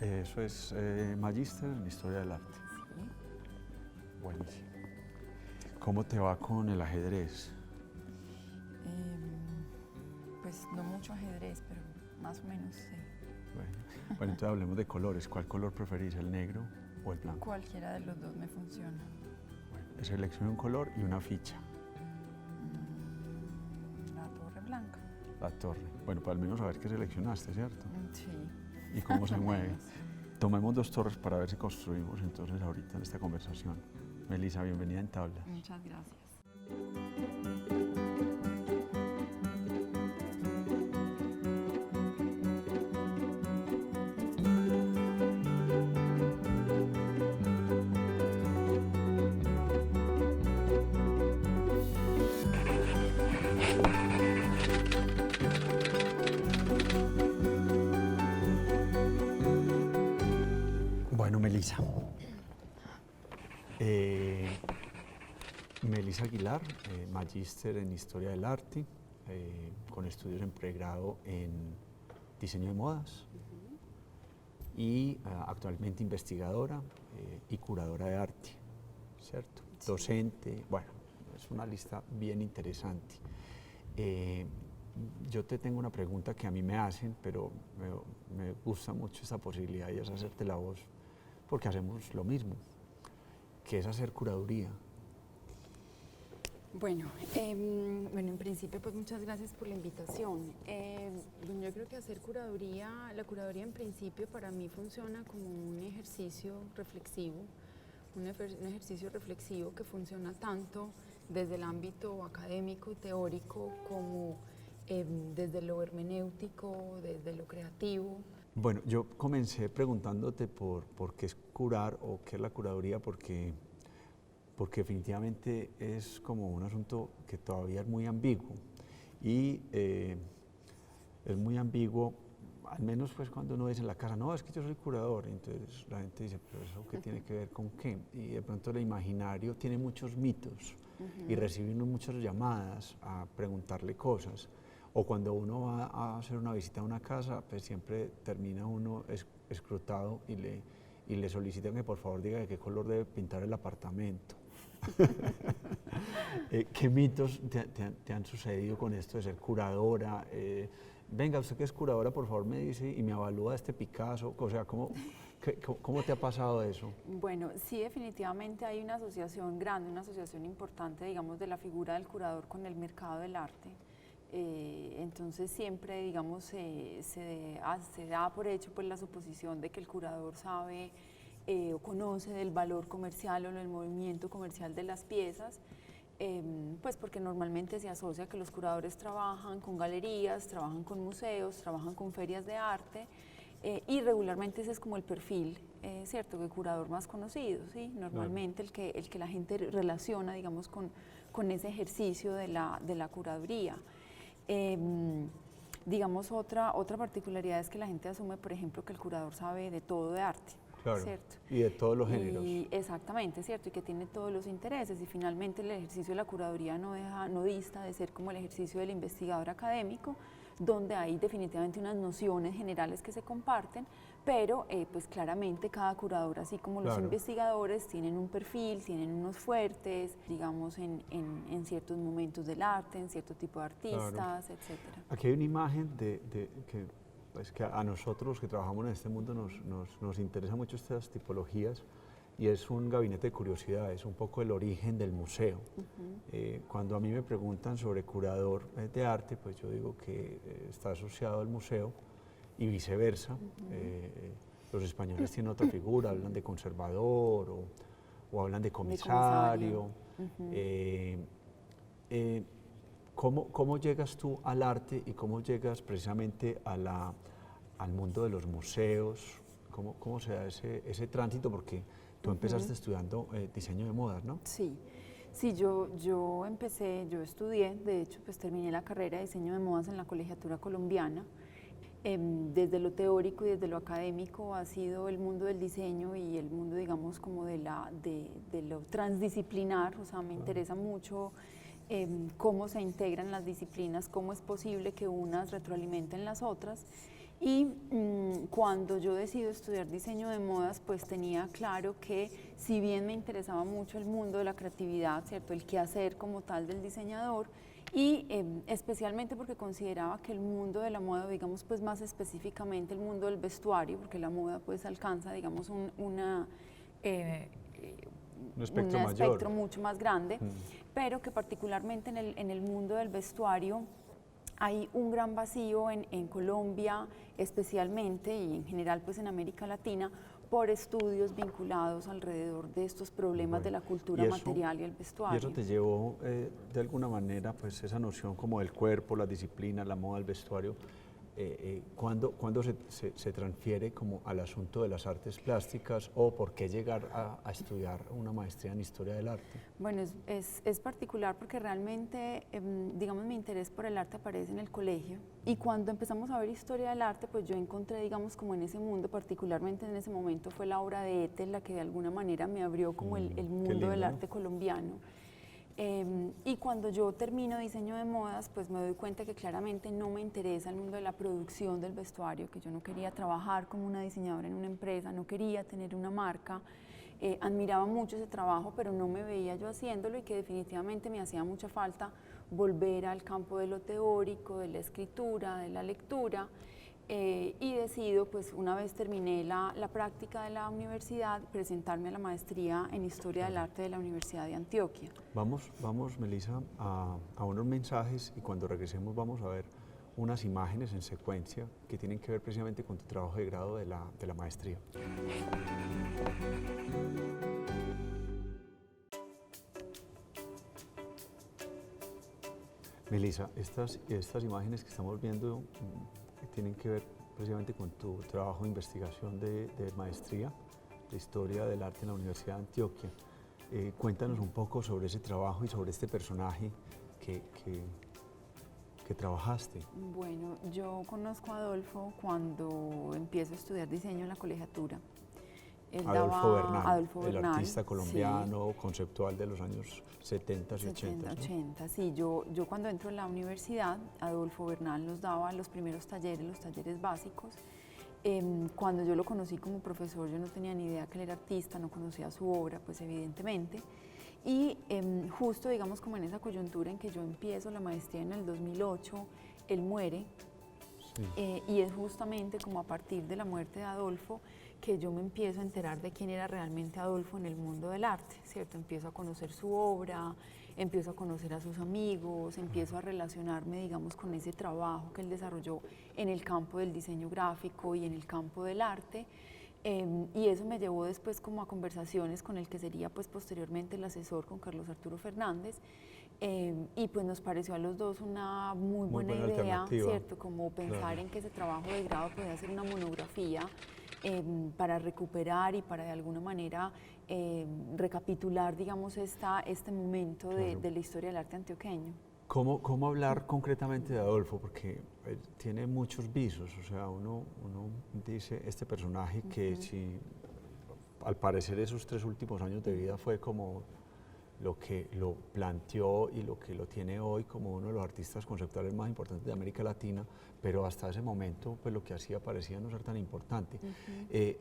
Eso es magíster en Historia del Arte. Sí. Buenísimo. ¿Cómo te va con el ajedrez? Pues no mucho ajedrez, pero más o menos sí. Bueno, entonces hablemos de colores. ¿Cuál color preferís, el negro o el blanco? Cualquiera de los dos me funciona. Bueno, selecciona un color y una ficha. La torre blanca. La torre. Bueno, para al menos saber qué seleccionaste, ¿cierto? Sí. Y cómo se Más o mueve. menos. Tomemos dos torres para ver si construimos entonces ahorita en esta conversación. Melissa, bienvenida en Tablas. Muchas gracias. Bueno, Melissa. Melissa Aguilar, magíster en Historia del Arte, con estudios en pregrado en Diseño de Modas y actualmente investigadora y curadora de arte, ¿cierto? Sí. Docente, bueno, es una lista bien interesante. Yo te tengo una pregunta que a mí me hacen, pero me gusta mucho esta posibilidad y es hacerte la voz, porque hacemos lo mismo, que es hacer curaduría. Bueno, en principio pues muchas gracias por la invitación. Bueno, yo creo que hacer curaduría, la curaduría en principio para mí funciona como un ejercicio reflexivo, un ejercicio reflexivo que funciona tanto desde el ámbito académico y teórico como desde lo hermenéutico, desde lo creativo. Bueno, yo comencé preguntándote por qué es curar o qué es la curaduría, porque definitivamente es como un asunto que todavía es muy ambiguo y es muy ambiguo, al menos pues cuando uno dice en la casa, no, es que yo soy curador, entonces la gente dice, pero ¿eso qué tiene que ver con qué? Y de pronto el imaginario tiene muchos mitos y recibe uno muchas llamadas a preguntarle cosas, o cuando uno va a hacer una visita a una casa, pues siempre termina uno escrutado y le solicitan que por favor diga de qué color debe pintar el apartamento. ¿Qué mitos te han sucedido con esto de ser curadora? Venga, usted que es curadora, por favor me dice y me evalúa este Picasso. O sea, ¿cómo te ha pasado eso? Bueno, sí, definitivamente hay una asociación grande, una asociación importante, digamos, de la figura del curador con el mercado del arte. Entonces siempre, digamos, se da por hecho pues la suposición de que el curador sabe o conoce del valor comercial o del movimiento comercial de las piezas, pues porque normalmente se asocia que los curadores trabajan con galerías, trabajan con museos, trabajan con ferias de arte, y regularmente ese es como el perfil, ¿cierto?, que el curador más conocido, ¿sí? Normalmente el que la gente relaciona, digamos, con ese ejercicio de la curaduría. Digamos, otra particularidad es que la gente asume, por ejemplo, que el curador sabe de todo de arte. Claro, ¿cierto? y de todos los géneros. Exactamente, ¿cierto? Y que tiene todos los intereses, y finalmente el ejercicio de la curaduría no dista de ser como el ejercicio del investigador académico, donde hay definitivamente unas nociones generales que se comparten, pero pues claramente cada curador, así como los investigadores, tienen un perfil, tienen unos fuertes, digamos, en ciertos momentos del arte, en cierto tipo de artistas, etcétera. Aquí hay una imagen pues que a nosotros que trabajamos en este mundo nos interesa mucho estas tipologías, y es un gabinete de curiosidades, un poco el origen del museo. Cuando a mí me preguntan sobre curador de arte, pues yo digo que está asociado al museo y viceversa. Los españoles tienen otra figura, hablan de conservador o hablan de comisario. ¿Cómo llegas tú al arte y cómo llegas precisamente al mundo de los museos? ¿Cómo se da ese tránsito? Porque tú empezaste estudiando diseño de modas, ¿no? Sí, yo estudié, de hecho, pues terminé la carrera de diseño de modas en la Colegiatura Colombiana. Desde lo teórico y desde lo académico ha sido el mundo del diseño y el mundo, digamos, como de lo transdisciplinar, o sea, me interesa mucho cómo se integran las disciplinas, cómo es posible que unas retroalimenten las otras. Y cuando yo decido estudiar diseño de modas, pues tenía claro que si bien me interesaba mucho el mundo de la creatividad, ¿cierto? El quehacer como tal del diseñador, y especialmente porque consideraba que el mundo de la moda, digamos pues más específicamente el mundo del vestuario, porque la moda pues alcanza digamos un espectro mucho más grande, pero que particularmente en el mundo del vestuario hay un gran vacío en Colombia especialmente y en general pues en América Latina por estudios vinculados alrededor de estos problemas de la cultura material y el vestuario. Y eso te llevó de alguna manera pues esa noción como del cuerpo, la disciplina, la moda, el vestuario, ¿cuándo se transfiere como al asunto de las artes plásticas o por qué llegar a estudiar una maestría en historia del arte? Bueno, es particular porque realmente, digamos, mi interés por el arte aparece en el colegio y cuando empezamos a ver historia del arte, pues yo encontré, digamos, como en ese mundo, particularmente en ese momento fue la obra de Ethel la que de alguna manera me abrió como el mundo lindo, del ¿no? arte colombiano. Y cuando yo termino diseño de modas, pues me doy cuenta que claramente no me interesa el mundo de la producción del vestuario, que yo no quería trabajar como una diseñadora en una empresa, no quería tener una marca, admiraba mucho ese trabajo, pero no me veía yo haciéndolo y que definitivamente me hacía mucha falta volver al campo de lo teórico, de la escritura, de la lectura. Y decido, pues una vez terminé la práctica de la universidad, presentarme a la maestría en Historia del Arte de la Universidad de Antioquia. Vamos Melissa, a unos mensajes y cuando regresemos vamos a ver unas imágenes en secuencia que tienen que ver precisamente con tu trabajo de grado de la maestría. Melissa, estas imágenes que estamos viendo tienen que ver precisamente con tu trabajo de investigación de maestría de Historia del Arte en la Universidad de Antioquia. Cuéntanos un poco sobre ese trabajo y sobre este personaje que trabajaste. Bueno, yo conozco a Adolfo cuando empiezo a estudiar diseño en la colegiatura. Adolfo Bernal, el artista colombiano, sí, conceptual de los años 70 y 80. 80, ¿no? Sí, yo cuando entro en la universidad, Adolfo Bernal nos daba los primeros talleres, los talleres básicos. Cuando yo lo conocí como profesor, yo no tenía ni idea que él era artista, no conocía su obra, pues evidentemente. Y justo, digamos, como en esa coyuntura en que yo empiezo la maestría en el 2008, él muere. Sí. Y es justamente como a partir de la muerte de Adolfo que yo me empiezo a enterar de quién era realmente Adolfo en el mundo del arte, ¿cierto? Empiezo a conocer su obra, empiezo a conocer a sus amigos, empiezo a relacionarme, digamos, con ese trabajo que él desarrolló en el campo del diseño gráfico y en el campo del arte. Y eso me llevó después como a conversaciones con el que sería pues posteriormente el asesor, con Carlos Arturo Fernández, y pues nos pareció a los dos una muy buena idea, ¿cierto? Como pensar en que ese trabajo de grado podía ser una monografía para recuperar y para de alguna manera recapitular, digamos, este momento de la historia del arte antioqueño. ¿Cómo hablar concretamente de Adolfo? Porque tiene muchos visos, o sea, uno dice, este personaje que si, al parecer esos 3 últimos años de vida fue como lo que lo planteó y lo que lo tiene hoy como uno de los artistas conceptuales más importantes de América Latina, pero hasta ese momento pues lo que hacía parecía no ser tan importante.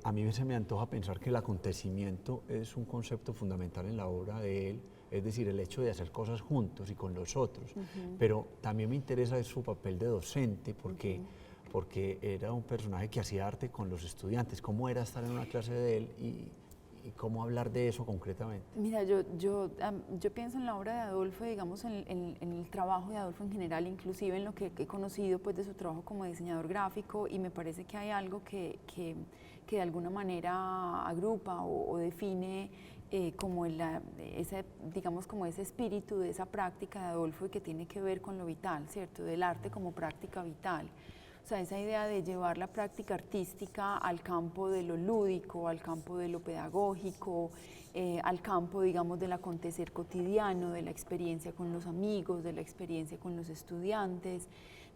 A mí se me antoja pensar que el acontecimiento es un concepto fundamental en la obra de él, es decir, el hecho de hacer cosas juntos y con los otros, pero también me interesa su papel de docente porque era un personaje que hacía arte con los estudiantes. ¿Cómo era estar en una clase de él y cómo hablar de eso concretamente? Mira, yo pienso en la obra de Adolfo, digamos, en el trabajo de Adolfo en general, inclusive en lo que he conocido pues, de su trabajo como diseñador gráfico, y me parece que hay algo que de alguna manera agrupa o define como digamos, como ese espíritu de esa práctica de Adolfo y que tiene que ver con lo vital, ¿cierto? Del arte como práctica vital. O sea, esa idea de llevar la práctica artística al campo de lo lúdico, al campo de lo pedagógico, al campo, digamos, del acontecer cotidiano, de la experiencia con los amigos, de la experiencia con los estudiantes.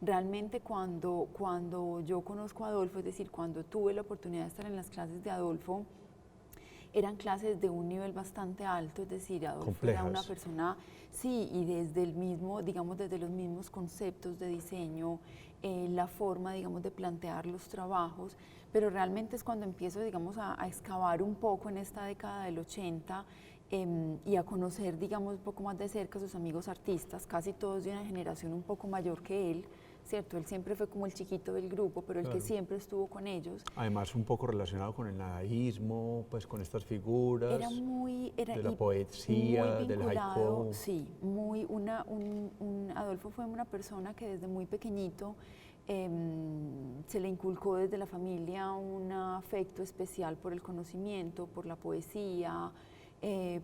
Realmente cuando yo conozco a Adolfo, es decir, cuando tuve la oportunidad de estar en las clases de Adolfo, eran clases de un nivel bastante alto, es decir, Adolfo complejas. Era una persona, sí, y desde el mismo, digamos, desde los mismos conceptos de diseño, la forma, digamos, de plantear los trabajos, pero realmente es cuando empiezo, digamos, a excavar un poco en esta década del 80 y a conocer, digamos, un poco más de cerca a sus amigos artistas, casi todos de una generación un poco mayor que él, ¿cierto? Él siempre fue como el chiquito del grupo, pero el que siempre estuvo con ellos. Además, un poco relacionado con el nadaísmo, pues con estas figuras de la poesía, del haiku. Sí, Adolfo fue una persona que desde muy pequeñito se le inculcó desde la familia un afecto especial por el conocimiento, por la poesía,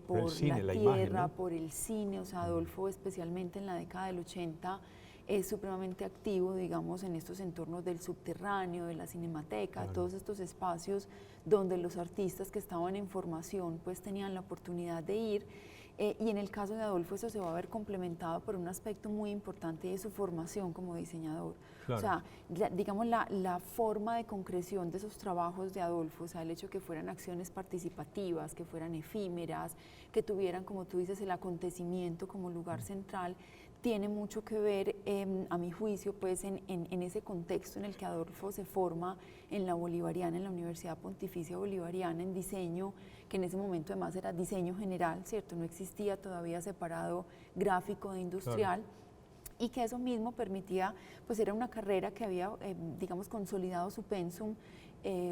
por el cine, la imagen, tierra, ¿no? por el cine. O sea, Adolfo, especialmente en la década del 80, es supremamente activo, digamos, en estos entornos del subterráneo, de la cinemateca, todos estos espacios donde los artistas que estaban en formación pues tenían la oportunidad de ir. Y en el caso de Adolfo eso se va a ver complementado por un aspecto muy importante de su formación como diseñador. O sea, digamos la forma de concreción de esos trabajos de Adolfo, o sea, el hecho que fueran acciones participativas, que fueran efímeras, que tuvieran, como tú dices, el acontecimiento como lugar central, tiene mucho que ver, a mi juicio, pues en ese contexto en el que Adolfo se forma en la Bolivariana, en la Universidad Pontificia Bolivariana, en diseño, que en ese momento además era diseño general, ¿cierto? No existía todavía separado gráfico de industrial. Y que eso mismo permitía, pues era una carrera que había, digamos, consolidado su pensum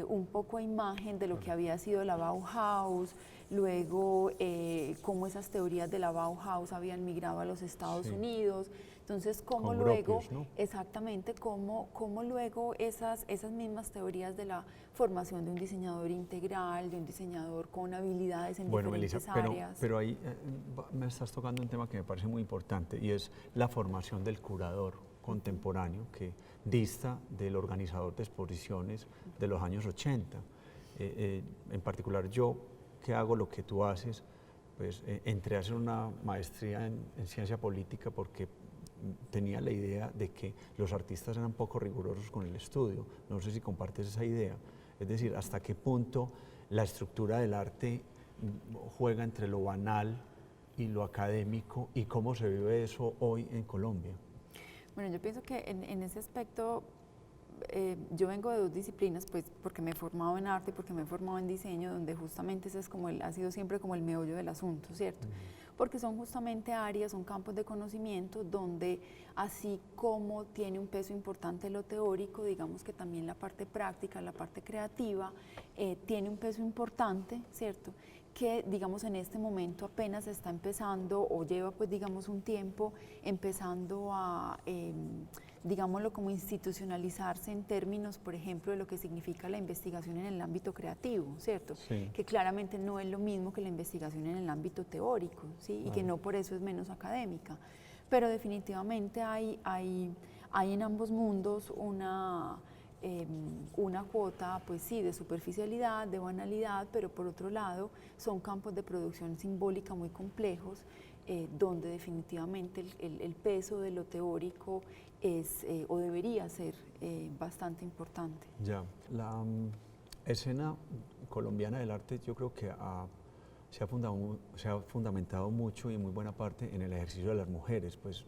un poco a imagen de lo que había sido la Bauhaus, luego cómo esas teorías de la Bauhaus habían migrado a los Estados Unidos. Entonces, cómo luego, Gropius, ¿no? exactamente, cómo luego esas mismas teorías de la formación de un diseñador integral, de un diseñador con habilidades en diferentes áreas. Pero ahí me estás tocando un tema que me parece muy importante y es la formación del curador contemporáneo que dista del organizador de exposiciones de los años 80. En particular yo, que hago lo que tú haces, pues entré a hacer una maestría en ciencia política porque tenía la idea de que los artistas eran poco rigurosos con el estudio. No sé si compartes esa idea. Es decir, hasta qué punto la estructura del arte juega entre lo banal y lo académico y cómo se vive eso hoy en Colombia. Bueno, yo pienso que en ese aspecto yo vengo de dos disciplinas, pues porque me he formado en arte, porque me he formado en diseño, donde justamente ese es como ha sido siempre como el meollo del asunto, ¿cierto? Porque son justamente áreas, son campos de conocimiento donde así como tiene un peso importante lo teórico, digamos que también la parte práctica, la parte creativa, tiene un peso importante, ¿cierto? Que digamos en este momento apenas está empezando o lleva pues digamos un tiempo empezando a digámoslo como institucionalizarse en términos, por ejemplo, de lo que significa la investigación en el ámbito creativo, ¿cierto? Sí. Que claramente no es lo mismo que la investigación en el ámbito teórico, ¿sí? Y que no por eso es menos académica. Pero definitivamente hay en ambos mundos una cuota, pues sí, de superficialidad, de banalidad, pero por otro lado son campos de producción simbólica muy complejos, donde definitivamente el peso de lo teórico es o debería ser bastante importante. Ya, la escena colombiana del arte yo creo que se ha fundamentado mucho y en muy buena parte en el ejercicio de las mujeres, pues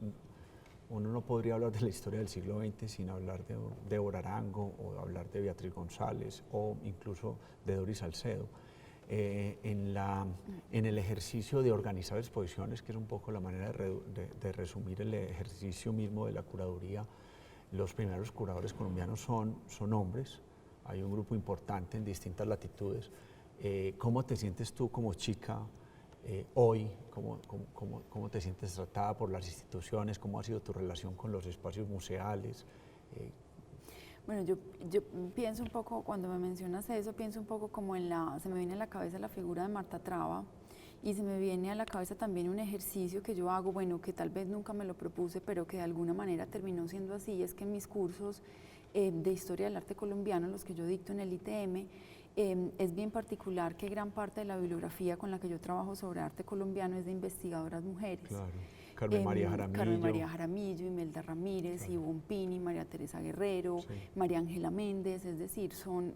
uno no podría hablar de la historia del siglo XX sin hablar de Débora Arango o hablar de Beatriz González o incluso de Doris Salcedo. En el ejercicio de organizar exposiciones, que es un poco la manera de resumir el ejercicio mismo de la curaduría, los primeros curadores colombianos son hombres, hay un grupo importante en distintas latitudes. ¿Cómo te sientes tú como chica hoy? ¿Cómo te sientes tratada por las instituciones? ¿Cómo ha sido tu relación con los espacios museales? Bueno, yo pienso un poco, cuando me mencionas eso, pienso un poco como se me viene a la cabeza la figura de Marta Traba y se me viene a la cabeza también un ejercicio que yo hago, bueno, que tal vez nunca me lo propuse, pero que de alguna manera terminó siendo así, es que en mis cursos de Historia del Arte Colombiano, los que yo dicto en el ITM, es bien particular que gran parte de la bibliografía con la que yo trabajo sobre arte colombiano es de investigadoras mujeres. Claro. Carmen María Jaramillo, Imelda Ramírez, Ivonne Pini, María Teresa Guerrero, María Ángela Méndez, es decir, son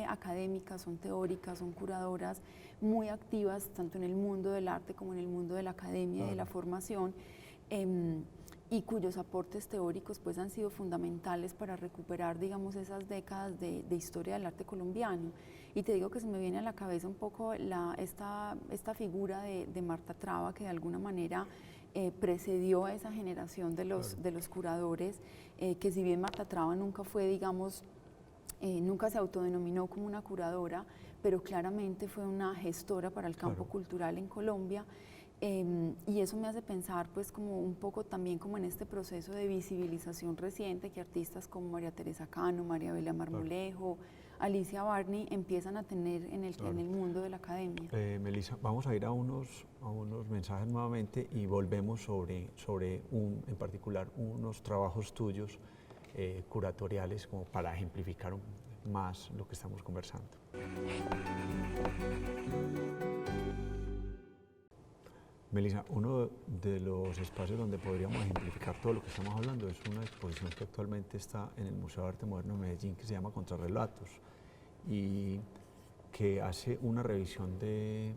académicas, son teóricas, son curadoras muy activas tanto en el mundo del arte como en el mundo de la academia y de la formación. y cuyos aportes teóricos pues han sido fundamentales para recuperar, digamos, esas décadas de historia del arte colombiano. Y te digo que se me viene a la cabeza un poco esta figura de Marta Traba, que de alguna manera precedió a esa generación de los curadores, que si bien Marta Traba nunca fue, digamos, nunca se autodenominó como una curadora, pero claramente fue una gestora para el campo cultural en Colombia. Y eso me hace pensar pues como un poco también como en este proceso de visibilización reciente que artistas como María Teresa Cano, María Belia Marmolejo, Alicia Barney empiezan a tener en el mundo de la academia. Melissa, vamos a ir a unos mensajes nuevamente y volvemos sobre en particular unos trabajos tuyos curatoriales como para ejemplificar más lo que estamos conversando. Melissa, uno de los espacios donde podríamos ejemplificar todo lo que estamos hablando es una exposición que actualmente está en el Museo de Arte Moderno de Medellín que se llama Contrarrelatos y que hace una revisión de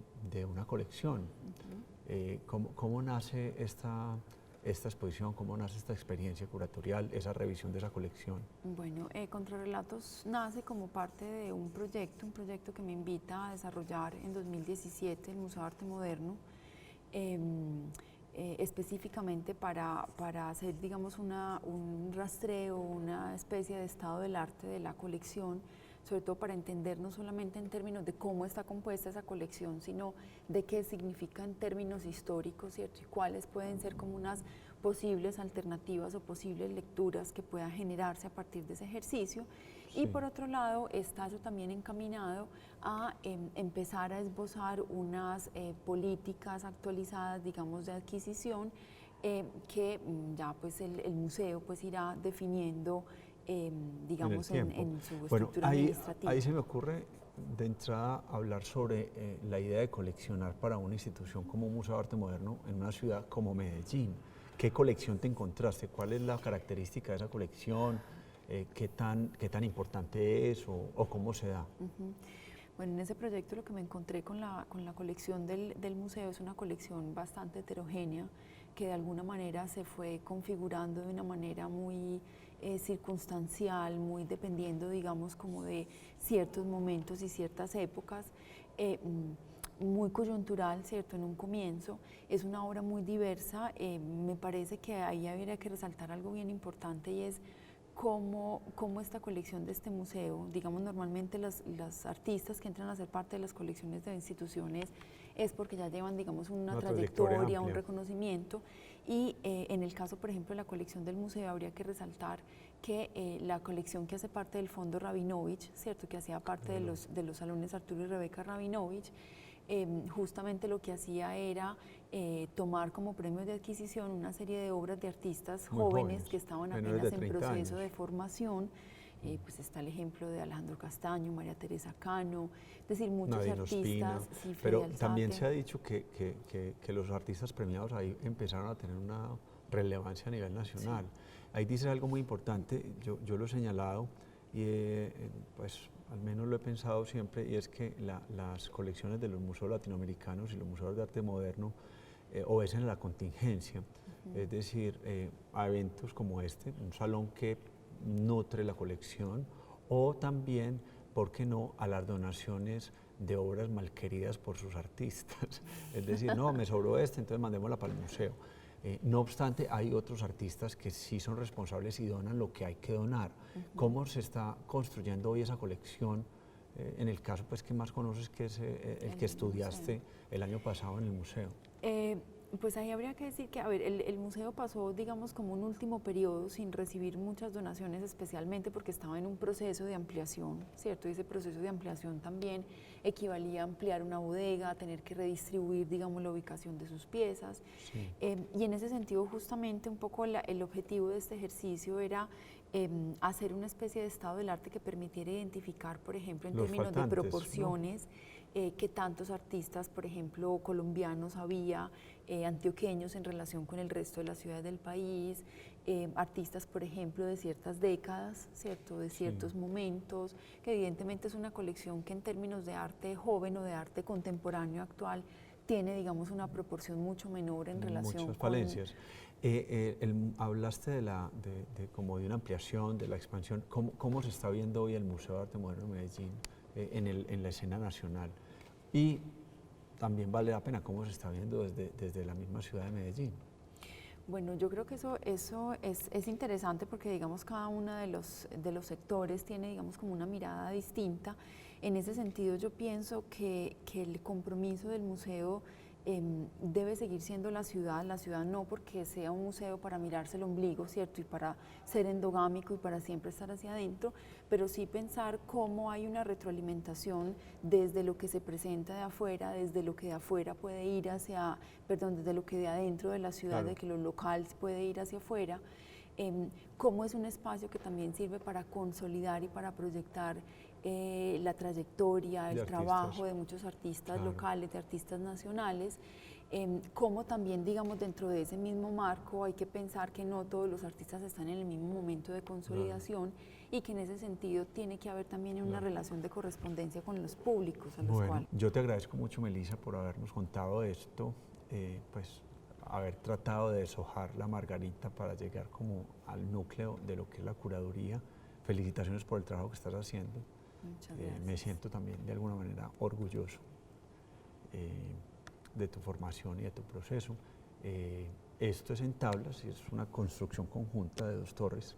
una colección. ¿Cómo nace esta exposición, cómo nace esta experiencia curatorial, esa revisión de esa colección? Bueno, Contrarrelatos nace como parte de un proyecto que me invita a desarrollar en 2017 el Museo de Arte Moderno, específicamente para hacer, digamos, un rastreo, una especie de estado del arte de la colección, sobre todo para entender no solamente en términos de cómo está compuesta esa colección, sino de qué significa en términos históricos, ¿cierto? Y cuáles pueden ser como unas posibles alternativas o posibles lecturas que puedan generarse a partir de ese ejercicio. Sí. Y por otro lado, está eso también encaminado a empezar a esbozar unas políticas actualizadas, digamos, de adquisición que ya pues el museo pues irá definiendo digamos, en su estructura administrativa. Ahí se me ocurre de entrada hablar sobre la idea de coleccionar para una institución como un Museo de Arte Moderno en una ciudad como Medellín. ¿Qué colección te encontraste? ¿Cuál es la característica de esa colección? ¿Qué tan importante es o cómo se da? Bueno, en ese proyecto lo que me encontré con la colección del museo es una colección bastante heterogénea que de alguna manera se fue configurando de una manera muy circunstancial, muy dependiendo, digamos, como de ciertos momentos y ciertas épocas, muy coyuntural, ¿cierto? En un comienzo, es una obra muy diversa. Me parece que ahí habría que resaltar algo bien importante y es cómo esta colección de este museo, digamos, normalmente los artistas que entran a ser parte de las colecciones de instituciones es porque ya llevan, digamos, una trayectoria, un reconocimiento, y en el caso, por ejemplo, de la colección del museo habría que resaltar que la colección que hace parte del Fondo Rabinovich, ¿cierto?, que hacía parte de los salones Arturo y Rebeca Rabinovich, justamente lo que hacía era tomar como premios de adquisición una serie de obras de artistas jóvenes que estaban apenas en proceso de formación. Pues está el ejemplo de Alejandro Castaño, María Teresa Cano, es decir, muchos artistas. Sí, pero también se ha dicho que los artistas premiados ahí empezaron a tener una relevancia a nivel nacional. Sí. Ahí dice algo muy importante, yo lo he señalado y pues al menos lo he pensado siempre, y es que las colecciones de los museos latinoamericanos y los museos de arte moderno obedecen a la contingencia, es decir, a eventos como este, un salón que nutre la colección, o también, ¿por qué no?, a las donaciones de obras malqueridas por sus artistas. Es decir, no, me sobró entonces mandémosla para el museo. No obstante, hay otros artistas que sí son responsables y donan lo que hay que donar. ¿Cómo se está construyendo hoy esa colección? En el caso pues, que más conoces, que es el que estudiaste el año pasado en el museo. Pues ahí habría que decir que, a ver, el museo pasó, digamos, como un último periodo sin recibir muchas donaciones, especialmente porque estaba en un proceso de ampliación, ¿cierto? Y ese proceso de ampliación también equivalía a ampliar una bodega, a tener que redistribuir, digamos, la ubicación de sus piezas. Sí. Y en ese sentido, justamente, un poco el objetivo de este ejercicio era hacer una especie de estado del arte que permitiera identificar, por ejemplo, en términos de proporciones, ¿no? Que tantos artistas, por ejemplo, colombianos había, antioqueños en relación con el resto de las ciudades del país, artistas, por ejemplo, de ciertas décadas, ¿cierto?, de ciertos momentos, que evidentemente es una colección que en términos de arte joven o de arte contemporáneo actual tiene, digamos, una proporción mucho menor en relación muchas con... falencias. Hablaste como de una ampliación, de la expansión. ¿Cómo se está viendo hoy el Museo de Arte Moderno de Medellín en la escena nacional? Y también vale la pena cómo se está viendo desde la misma ciudad de Medellín. Bueno, yo creo que eso es interesante porque, digamos, cada uno de los sectores tiene, digamos, como una mirada distinta. En ese sentido, yo pienso que el compromiso del museo debe seguir siendo la ciudad no porque sea un museo para mirarse el ombligo, ¿cierto? Y para ser endogámico y para siempre estar hacia adentro, pero sí pensar cómo hay una retroalimentación desde lo que se presenta de afuera, desde lo que de afuera puede ir hacia, perdón, desde lo que de adentro de la ciudad, Claro. de que lo local puede ir hacia afuera, cómo es un espacio que también sirve para consolidar y para proyectar la trayectoria, el trabajo de muchos artistas claro. locales, de artistas nacionales, cómo también, digamos, dentro de ese mismo marco hay que pensar que no todos los artistas están en el mismo momento de consolidación, claro, y que en ese sentido tiene que haber también una relación de correspondencia con los públicos a los cuales. Yo te agradezco mucho, Melissa, por habernos contado esto, pues haber tratado de deshojar la margarita para llegar como al núcleo de lo que es la curaduría. Felicitaciones por el trabajo que estás haciendo. Muchas gracias. Me siento también de alguna manera orgulloso de tu formación y de tu proceso. Esto es en tablas y es una construcción conjunta de 2 torres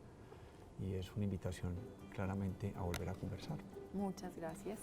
y es una invitación claramente a volver a conversar. Muchas gracias.